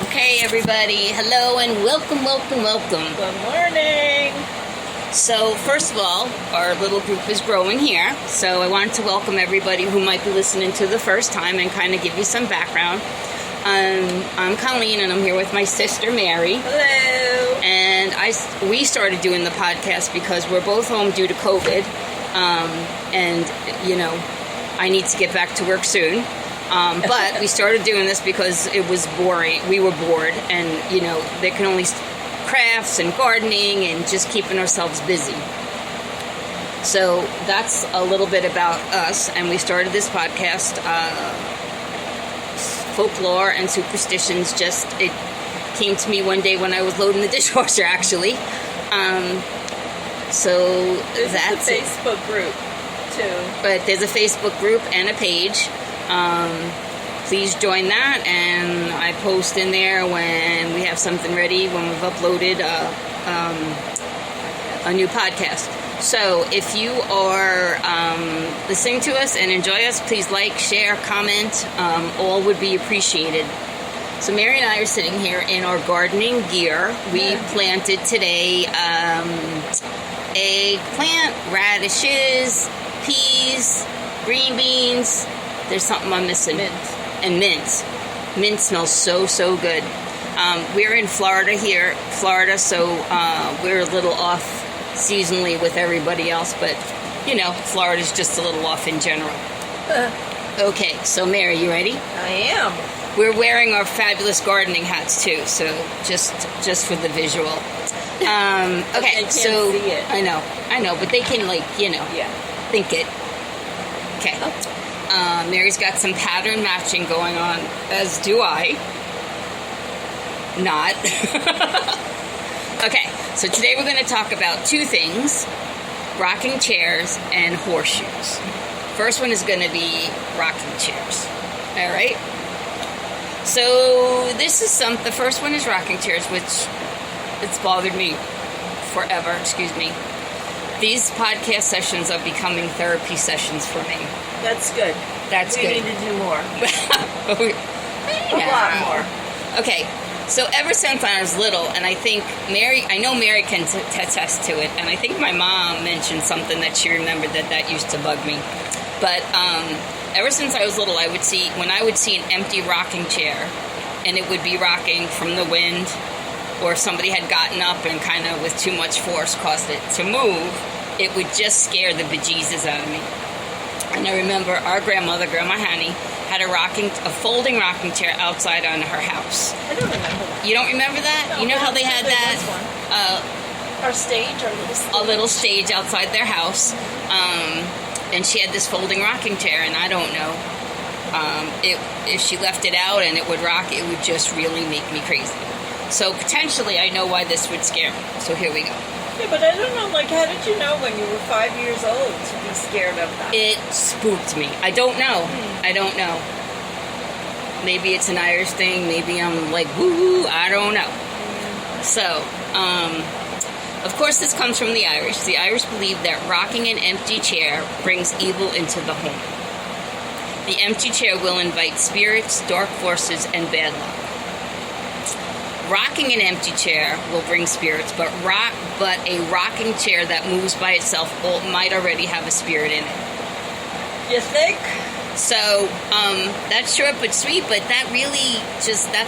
Okay, everybody. Hello and welcome. Good morning. So, first of all, our little group is growing here. So, I wanted to welcome everybody who might be listening to the first time and kind of give you some background. I'm Colleen, and I'm here with my sister, Mary. Hello. And we started doing the podcast because we're both home due to COVID. I need to get back to work soon. But we started doing this because it was boring. We were bored, and there can only crafts and gardening and just keeping ourselves busy. So that's a little bit about us, and we started this podcast, Folklore and Superstitions. It came to me one day when I was loading the dishwasher, actually. There's a Facebook group too. But there's a Facebook group and a page. Please join that, and I post in there when we have something ready, when we've uploaded a new podcast. So if you are listening to us and enjoy us, please like, share, comment. All would be appreciated. So Mary and I are sitting here in our gardening gear. We planted today eggplant, radishes, peas, green beans. There's something I'm missing. And mint. Mint smells so good. We're in Florida, so we're a little off seasonally with everybody else, but, Florida's just a little off in general. Okay, so Mary, you ready? I am. We're wearing our fabulous gardening hats, too, so just for the visual. Okay, they can't see it. I know, but they can, think it. Okay. Mary's got some pattern matching going on, as do I. Not. Okay, so today we're going to talk about two things: rocking chairs and horseshoes. First one is going to be rocking chairs. All right? So the first one is rocking chairs, which it's bothered me forever. Excuse me. These podcast sessions are becoming therapy sessions for me. That's good. We need to do more. A lot more. Okay, so ever since I was little, and I know Mary can attest to it, and I think my mom mentioned something that she remembered that used to bug me. But ever since I was little, when I would see an empty rocking chair, and it would be rocking from the wind, or somebody had gotten up and kind of with too much force caused it to move, it would just scare the bejesus out of me. And I remember our Grandma Hanny, had a folding rocking chair outside on her house. I don't remember that. You don't remember that? No, you know how they had that? Our stage, a little stage outside their house. And she had this folding rocking chair, and I don't know. If she left it out and it would rock, it would just really make me crazy. So potentially I know why this would scare me. So here we go. Yeah, but I don't know, how did you know when you were 5 years old to be scared of that? It spooked me. I don't know. I don't know. Maybe it's an Irish thing. Maybe I'm like, woo, I don't know. So, of course this comes from the Irish. The Irish believe that rocking an empty chair brings evil into the home. The empty chair will invite spirits, dark forces, and bad luck. Rocking an empty chair will bring spirits, but a rocking chair that moves by itself might already have a spirit in it. You think? So, that's short but sweet, but that's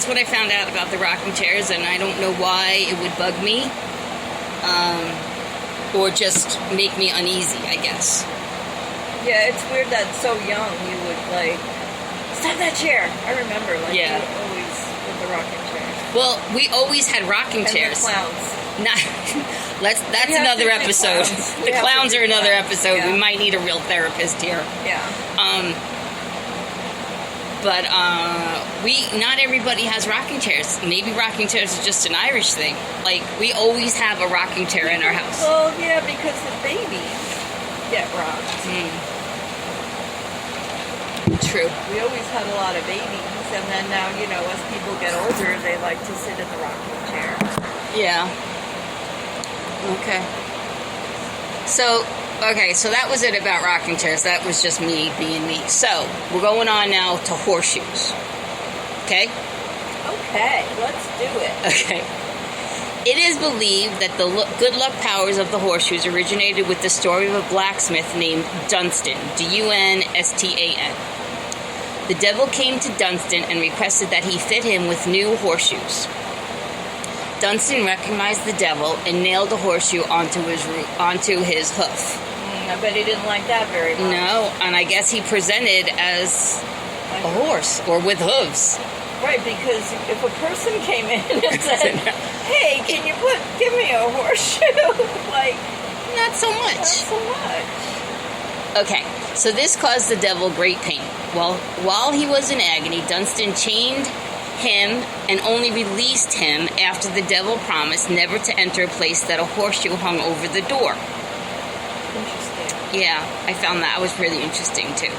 what I found out about the rocking chairs, and I don't know why it would bug me, or just make me uneasy, I guess. Yeah, it's weird that so young you would, stop that chair. I remember, you always with the rocking chair. Well, we always had rocking chairs. The clowns. That's another episode. The clowns are another episode. Yeah. We might need a real therapist here. Yeah. But not everybody has rocking chairs. Maybe rocking chairs are just an Irish thing. We always have a rocking chair in our house. Well, yeah, because the babies get rocked. True. We always had a lot of babies, and then now, as people get older, they like to sit in the rocking chair. Yeah. Okay. So that was it about rocking chairs. That was just me being me. So, we're going on now to horseshoes. Okay? Okay, let's do it. Okay. It is believed that the good luck powers of the horseshoes originated with the story of a blacksmith named Dunstan, Dunstan. The devil came to Dunstan and requested that he fit him with new horseshoes. Dunstan recognized the devil and nailed a horseshoe onto his hoof. I bet he didn't like that very much. No, and I guess he presented as a horse or with hooves. Right, because if a person came in and said, "Hey, can you give me a horseshoe?" Like, not so much. Not so much. Okay, so this caused the devil great pain. While he was in agony, Dunstan chained him and only released him after the devil promised never to enter a place that a horseshoe hung over the door. Interesting. Yeah, I found that was really interesting too.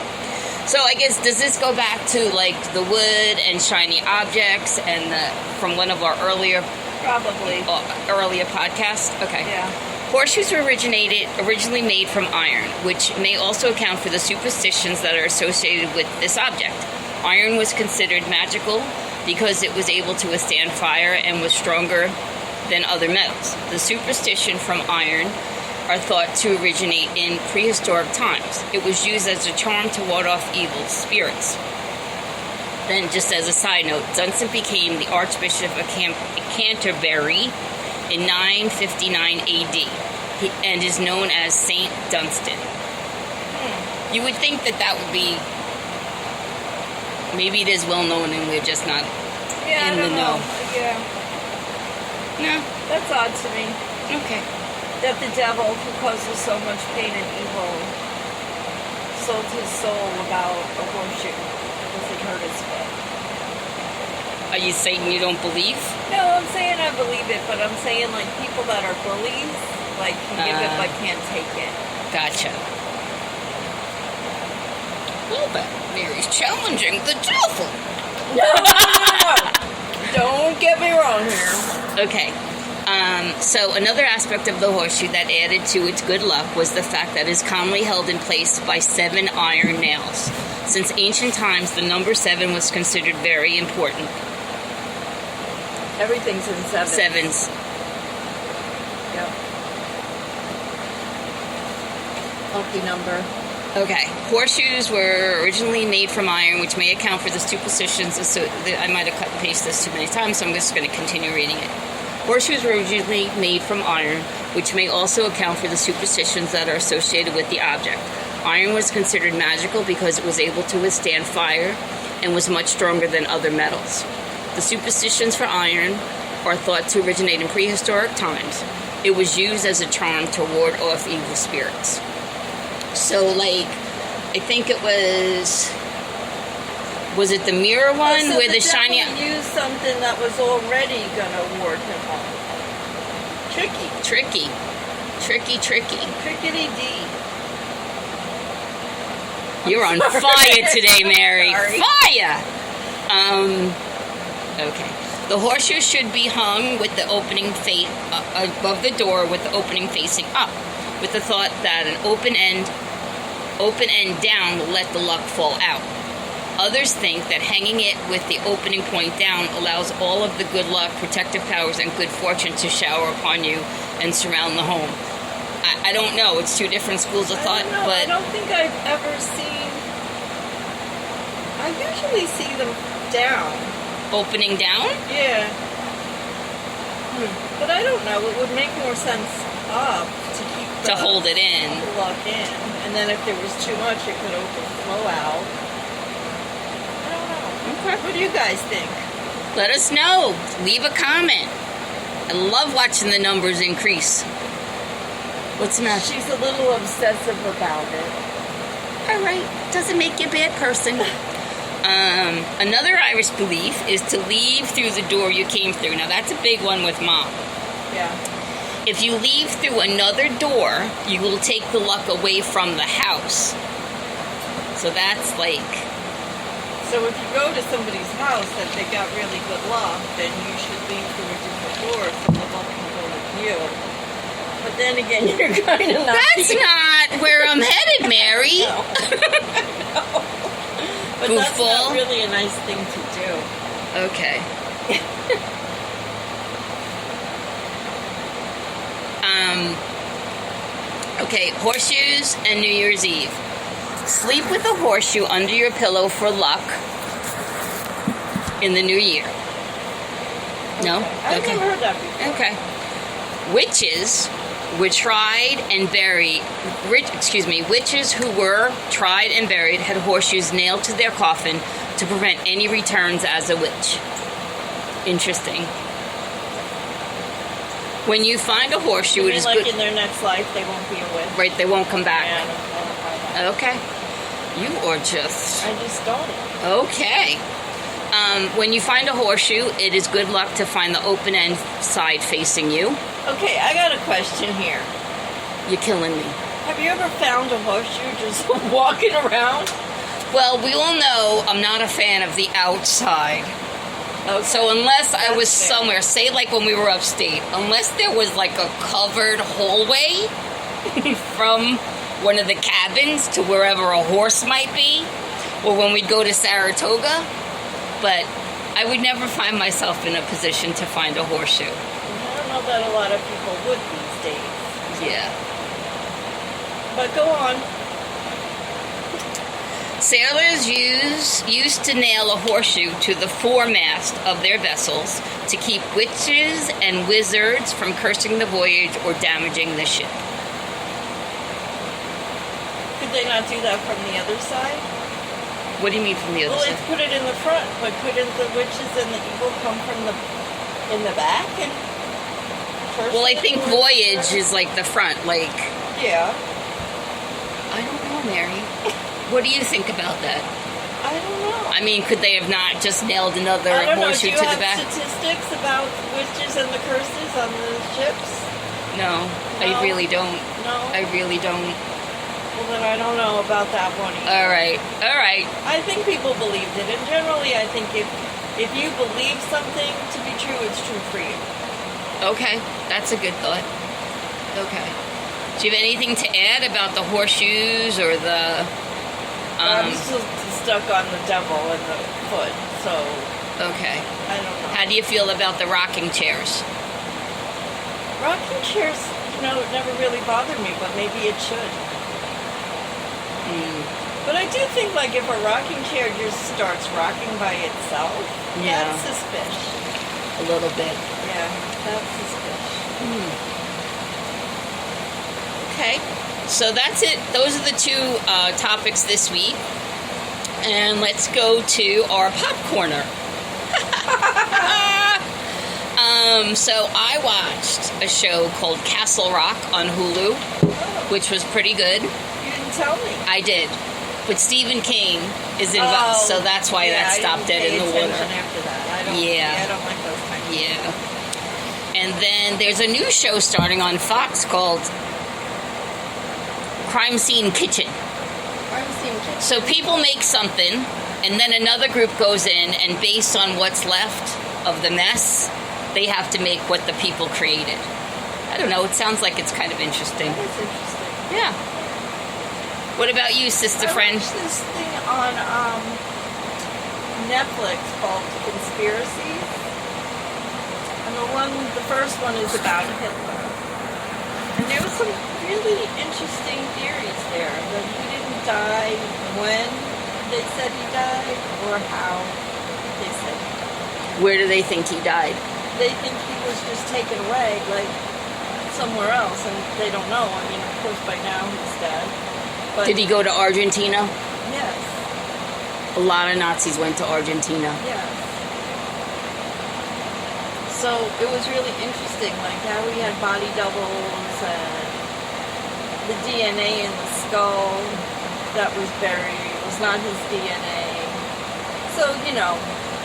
So I guess, does this go back to like the wood and shiny objects and from one of our earlier podcasts? Okay. Yeah. Horseshoes were originally made from iron, which may also account for the superstitions that are associated with this object. Iron was considered magical because it was able to withstand fire and was stronger than other metals. The superstition from iron are thought to originate in prehistoric times. It was used as a charm to ward off evil spirits. Then, just as a side note, Dunstan became the Archbishop of Canterbury in 959 AD and is known as Saint Dunstan. You would think that would be, maybe it is well known and we're just not in the know. Yeah. No? That's odd to me. Okay. That the devil, who causes so much pain and evil, sold his soul about a horseshoe because it hurt his foot. Are you saying you don't believe? No, I'm saying I believe it, but I'm saying like people that are bullies, like can give it but can't take it. Gotcha. Well, that Mary's challenging the devil. No. Don't get me wrong here. Okay. So another aspect of the horseshoe that added to its good luck was the fact that it is commonly held in place by 7 iron nails. Since ancient times, the number 7 was considered very important. Everything's in 7. 7s. Yep. Lucky number. Okay. Horseshoes were originally made from iron, which may account for the superstitions. So I might have cut and pasted this too many times, so I'm just going to continue reading it. Horseshoes were originally made from iron, which may also account for the superstitions that are associated with the object. Iron was considered magical because it was able to withstand fire and was much stronger than other metals. The superstitions for iron are thought to originate in prehistoric times. It was used as a charm to ward off evil spirits. So, like, I think it was it the mirror one so where the shiny... used something that was already going to ward him off. Tricky. Trickety-dee. You're on fire today, Mary. Sorry. Fire! Okay. The horseshoe should be hung with the opening above the door with the opening facing up, with the thought that an open end down will let the luck fall out. Others think that hanging it with the opening point down allows all of the good luck, protective powers, and good fortune to shower upon you and surround the home. I don't know. It's two different schools of thought, but I don't think I've ever seen... I usually see them down. opening down? Yeah. But I don't know. It would make more sense up to keep To hold it in. the luck in. And then if there was too much, it could overflow out. I don't know. Okay. What do you guys think? Let us know. Leave a comment. I love watching the numbers increase. What's the matter? She's a little obsessive about it. All right. Doesn't make you a bad person. Another Irish belief is to leave through the door you came through. Now, that's a big one with Mom. Yeah. If you leave through another door, you will take the luck away from the house. So that's like... So if you go to somebody's house that they got really good luck, then you should leave through a different door so the luck can go with you. But then again, you're kind of not... That's not where I'm headed, Mary. No. No. But that's Goofball. not really a nice thing to do. Okay. Okay, horseshoes and New Year's Eve. Sleep with a horseshoe under your pillow for luck in the new year. No? I've never heard that before. Okay. Witches were tried and buried. Witches who were tried and buried had horseshoes nailed to their coffin to prevent any returns as a witch. Interesting. When you find a horseshoe, it is like good. In their next life, they won't be a witch. Right, they won't come back. Yeah, I don't buy that. Okay. You are just... I just don't. Okay. When you find a horseshoe, it is good luck to find the open end side facing you. Okay, I got a question here. You're killing me. Have you ever found a horseshoe just walking around? Well, we all know I'm not a fan of the outside. Okay. So unless I was That's fair. somewhere, say like when we were upstate, unless there was like a covered hallway from one of the cabins to wherever a horse might be, or when we'd go to Saratoga, but I would never find myself in a position to find a horseshoe. I don't know that a lot of people would these days. Yeah. But go on. Sailors used to nail a horseshoe to the foremast of their vessels to keep witches and wizards from cursing the voyage or damaging the ship. Could they not do that from the other side? What do you mean from the other Well, side? let's put it in the front, but couldn't the witches and the evil come from in the back? And Well, I think voyage is like the front, like... Yeah. I don't know, Mary. What do you think about that? I don't know. I mean, could they have not just nailed another I don't know. horseshoe Do you to have the back? statistics about witches and the curses on the ships? No, I No? really don't. No? I really don't. Well, then I don't know about that one either. All right. I think people believed it, and generally I think if you believe something to be true, it's true for you. Okay, that's a good thought. Okay. Do you have anything to add about the horseshoes or the... I'm still stuck on the devil and the foot, so Okay. I don't know. How do you feel about the rocking chairs? Rocking chairs, it never really bothered me, but maybe it should. But I do think, like, if a rocking chair just starts rocking by itself, Yeah. that's suspicious. A little bit. Yeah, that's suspicious. Okay. So that's it. Those are the two topics this week. And let's go to our popcorner. So I watched a show called Castle Rock on Hulu, which was pretty good. You didn't tell me. I did. But Stephen King is involved, so that's why that stopped dead in the water. After that. I don't like those kinds of Yeah. And then there's a new show starting on Fox called Crime Scene Kitchen. So people make something, and then another group goes in, and based on what's left of the mess, they have to make what the people created. I don't know, it sounds like it's kind of interesting. That's interesting. Yeah. What about you, sister friend? I watched this thing on Netflix called Conspiracies. And the first one is about Hitler. And there was some really interesting theories there. That he didn't die when they said he died, or how they said he died. Where do they think he died? They think he was just taken away, like, somewhere else, and they don't know. I mean, of course, by now he's dead. But Did he go to Argentina? yes. A lot of Nazis went to Argentina. Yeah. So it was really interesting, like how he had body doubles and the DNA in the skull that was buried was not his DNA. So,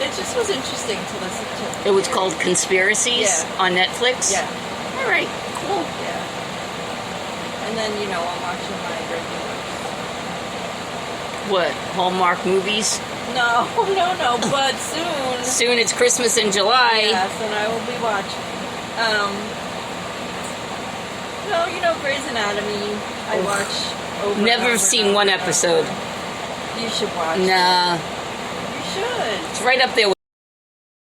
it just was interesting to listen to. It was called Conspiracies Yeah. on Netflix? Yeah. All right, cool. Yeah. And then, I'm watching my regulars. What, Hallmark movies? No, but soon. Soon it's Christmas in July. Yes, and I will be watching. Grey's Anatomy. I watch over. Never and over seen and one over. episode. You should watch. Nah. It. You should. It's right up there with